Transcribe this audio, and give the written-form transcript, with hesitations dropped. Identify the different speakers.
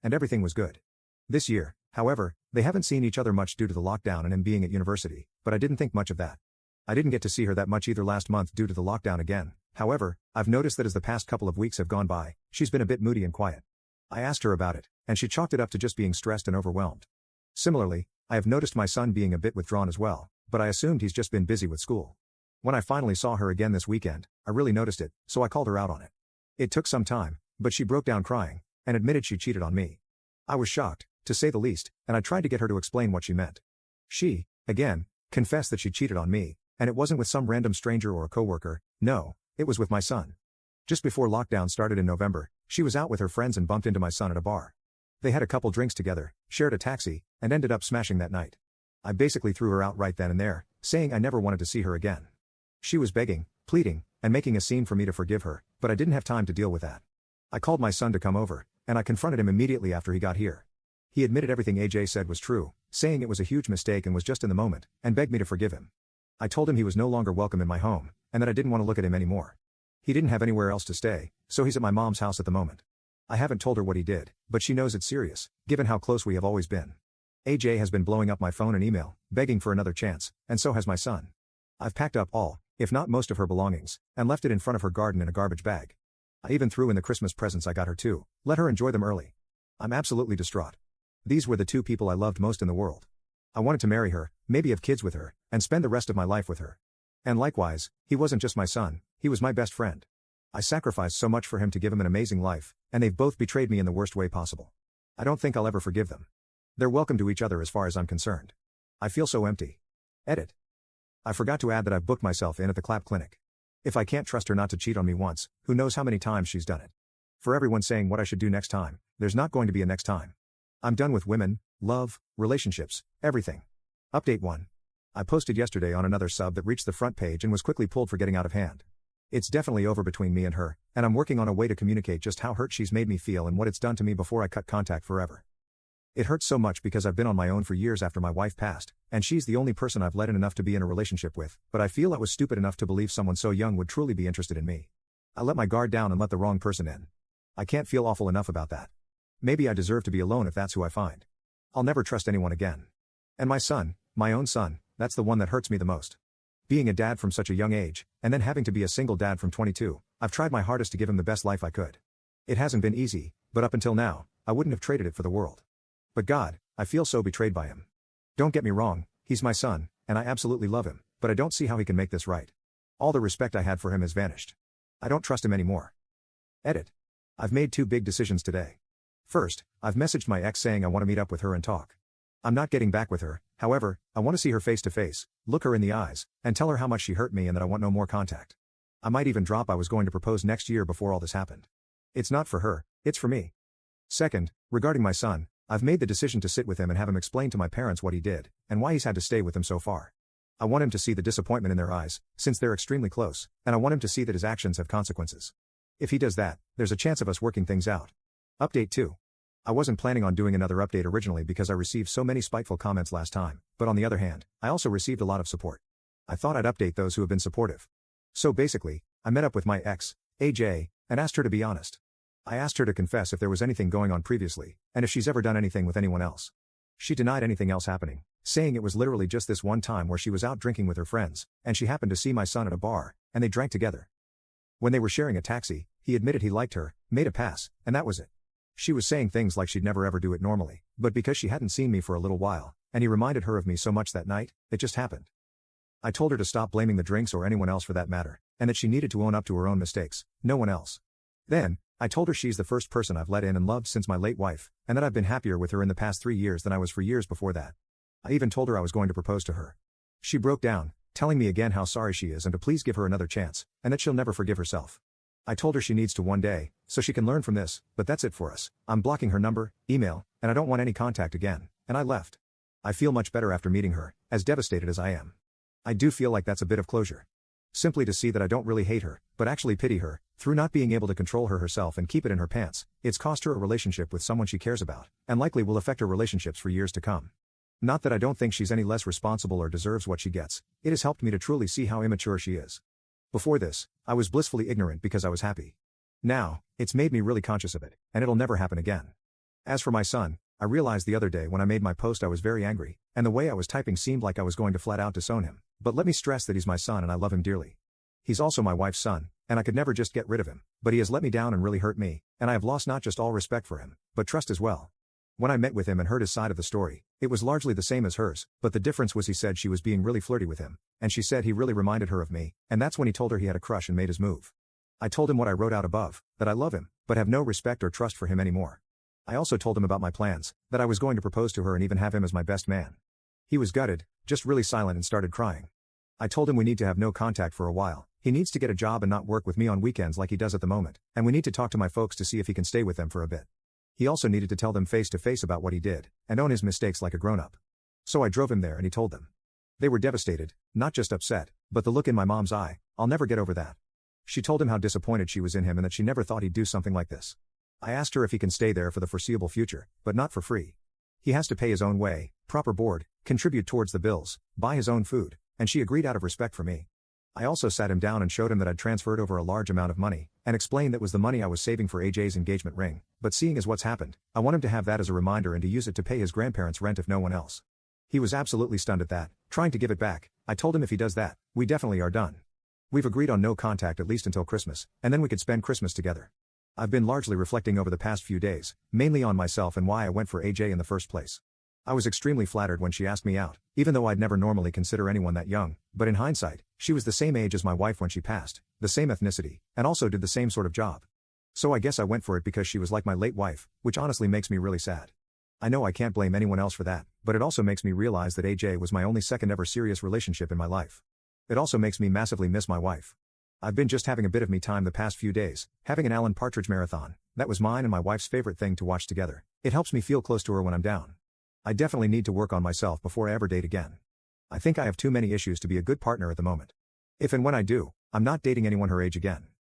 Speaker 1: and everything was good. This year, however, they haven't seen each other much due to the lockdown and him being at university, but I didn't think much of that. I didn't get to see her that much either last month due to the lockdown again. However, I've noticed that as the past couple of weeks have gone by, she's been a bit moody and quiet. I asked her about it, and she chalked it up to just being stressed and overwhelmed. Similarly, I have noticed my son being a bit withdrawn as well, but I assumed he's just been busy with school. When I finally saw her again this weekend, I really noticed it, so I called her out on it. It took some time, but she broke down crying, and admitted she cheated on me. I was shocked, to say the least, and I tried to get her to explain what she meant. She, again, confessed that she cheated on me, and it wasn't with some random stranger or a coworker. No, it was with my son. Just before lockdown started in November, she was out with her friends and bumped into my son at a bar. They had a couple drinks together, shared a taxi, and ended up smashing that night. I basically threw her out right then and there, saying I never wanted to see her again. She was begging, pleading, and making a scene for me to forgive her, but I didn't have time to deal with that. I called my son to come over, and I confronted him immediately after he got here. He admitted everything AJ said was true, saying it was a huge mistake and was just in the moment, and begged me to forgive him. I told him he was no longer welcome in my home, and that I didn't want to look at him anymore. He didn't have anywhere else to stay, so he's at my mom's house at the moment. I haven't told her what he did, but she knows it's serious, given how close we have always been. AJ has been blowing up my phone and email, begging for another chance, and so has my son. I've packed up all, if not most of her belongings, and left it in front of her garden in a garbage bag. I even threw in the Christmas presents I got her too, let her enjoy them early. I'm absolutely distraught. These were the two people I loved most in the world. I wanted to marry her, maybe have kids with her, and spend the rest of my life with her. And likewise, he wasn't just my son, he was my best friend. I sacrificed so much for him to give him an amazing life, and they've both betrayed me in the worst way possible. I don't think I'll ever forgive them. They're welcome to each other as far as I'm concerned. I feel so empty. Edit. I forgot to add that I've booked myself in at the Clap Clinic. If I can't trust her not to cheat on me once, who knows how many times she's done it. For everyone saying what I should do next time, there's not going to be a next time. I'm done with women, love, relationships, everything. Update 1. I posted yesterday on another sub that reached the front page and was quickly pulled for getting out of hand. It's definitely over between me and her, and I'm working on a way to communicate just how hurt she's made me feel and what it's done to me before I cut contact forever. It hurts so much because I've been on my own for years after my wife passed, and she's the only person I've let in enough to be in a relationship with, but I feel I was stupid enough to believe someone so young would truly be interested in me. I let my guard down and let the wrong person in. I can't feel awful enough about that. Maybe I deserve to be alone if that's who I find. I'll never trust anyone again. And my son, my own son, that's the one that hurts me the most. Being a dad from such a young age, and then having to be a single dad from 22, I've tried my hardest to give him the best life I could. It hasn't been easy, but up until now, I wouldn't have traded it for the world. But God, I feel so betrayed by him. Don't get me wrong, he's my son, and I absolutely love him, but I don't see how he can make this right. All the respect I had for him has vanished. I don't trust him anymore. Edit. I've made 2 big decisions today. First, I've messaged my ex saying I want to meet up with her and talk. I'm not getting back with her, however, I want to see her face to face, look her in the eyes, and tell her how much she hurt me and that I want no more contact. I might even drop I was going to propose next year before all this happened. It's not for her, it's for me. Second, regarding my son, I've made the decision to sit with him and have him explain to my parents what he did, and why he's had to stay with them so far. I want him to see the disappointment in their eyes, since they're extremely close, and I want him to see that his actions have consequences. If he does that, there's a chance of us working things out. Update 2. I wasn't planning on doing another update originally because I received so many spiteful comments last time, but on the other hand, I also received a lot of support. I thought I'd update those who have been supportive. So basically, I met up with my ex, AJ, and asked her to be honest. I asked her to confess if there was anything going on previously, and if she's ever done anything with anyone else. She denied anything else happening, saying it was literally just this one time where she was out drinking with her friends, and she happened to see my son at a bar, and they drank together. When they were sharing a taxi, he admitted he liked her, made a pass, and that was it. She was saying things like she'd never ever do it normally, but because she hadn't seen me for a little while, and he reminded her of me so much that night, it just happened. I told her to stop blaming the drinks or anyone else for that matter, and that she needed to own up to her own mistakes, no one else. Then, I told her she's the first person I've let in and loved since my late wife, and that I've been happier with her in the past 3 years than I was for years before that. I even told her I was going to propose to her. She broke down, telling me again how sorry she is and to please give her another chance, and that she'll never forgive herself. I told her she needs to one day, so she can learn from this, but that's it for us. I'm blocking her number, email, and I don't want any contact again, and I left. I feel much better after meeting her, as devastated as I am. I do feel like that's a bit of closure. Simply to see that I don't really hate her, but actually pity her, through not being able to control her herself and keep it in her pants, it's cost her a relationship with someone she cares about, and likely will affect her relationships for years to come. Not that I don't think she's any less responsible or deserves what she gets, it has helped me to truly see how immature she is. Before this, I was blissfully ignorant because I was happy. Now, it's made me really conscious of it, and it'll never happen again. As for my son, I realized the other day when I made my post I was very angry, and the way I was typing seemed like I was going to flat out disown him. But let me stress that he's my son and I love him dearly. He's also my wife's son, and I could never just get rid of him, but he has let me down and really hurt me, and I have lost not just all respect for him, but trust as well. When I met with him and heard his side of the story, it was largely the same as hers, but the difference was he said she was being really flirty with him, and she said he really reminded her of me, and that's when he told her he had a crush and made his move. I told him what I wrote out above, that I love him, but have no respect or trust for him anymore. I also told him about my plans, that I was going to propose to her and even have him as my best man. He was gutted, just really silent and started crying. I told him we need to have no contact for a while, he needs to get a job and not work with me on weekends like he does at the moment, and we need to talk to my folks to see if he can stay with them for a bit. He also needed to tell them face to face about what he did, and own his mistakes like a grown-up. So I drove him there and he told them. They were devastated, not just upset, but the look in my mom's eye, I'll never get over that. She told him how disappointed she was in him and that she never thought he'd do something like this. I asked her if he can stay there for the foreseeable future, but not for free. He has to pay his own way, proper board, contribute towards the bills, buy his own food, and she agreed out of respect for me. I also sat him down and showed him that I'd transferred over a large amount of money, and explained that was the money I was saving for AJ's engagement ring, but seeing as what's happened, I want him to have that as a reminder and to use it to pay his grandparents' rent if no one else. He was absolutely stunned at that, trying to give it back. I told him if he does that, we definitely are done. We've agreed on no contact at least until Christmas, and then we could spend Christmas together. I've been largely reflecting over the past few days, mainly on myself and why I went for AJ in the first place. I was extremely flattered when she asked me out, even though I'd never normally consider anyone that young, but in hindsight, she was the same age as my wife when she passed, the same ethnicity, and also did the same sort of job. So I guess I went for it because she was like my late wife, which honestly makes me really sad. I know I can't blame anyone else for that, but it also makes me realize that AJ was my only second ever serious relationship in my life. It also makes me massively miss my wife. I've been just having a bit of me time the past few days, having an Alan Partridge marathon. That was mine and my wife's favorite thing to watch together. It helps me feel close to her when I'm down. I definitely need to work on myself before I ever date again. I think I have too many issues to be a good partner at the moment. If and when I do, I'm not dating anyone her age again.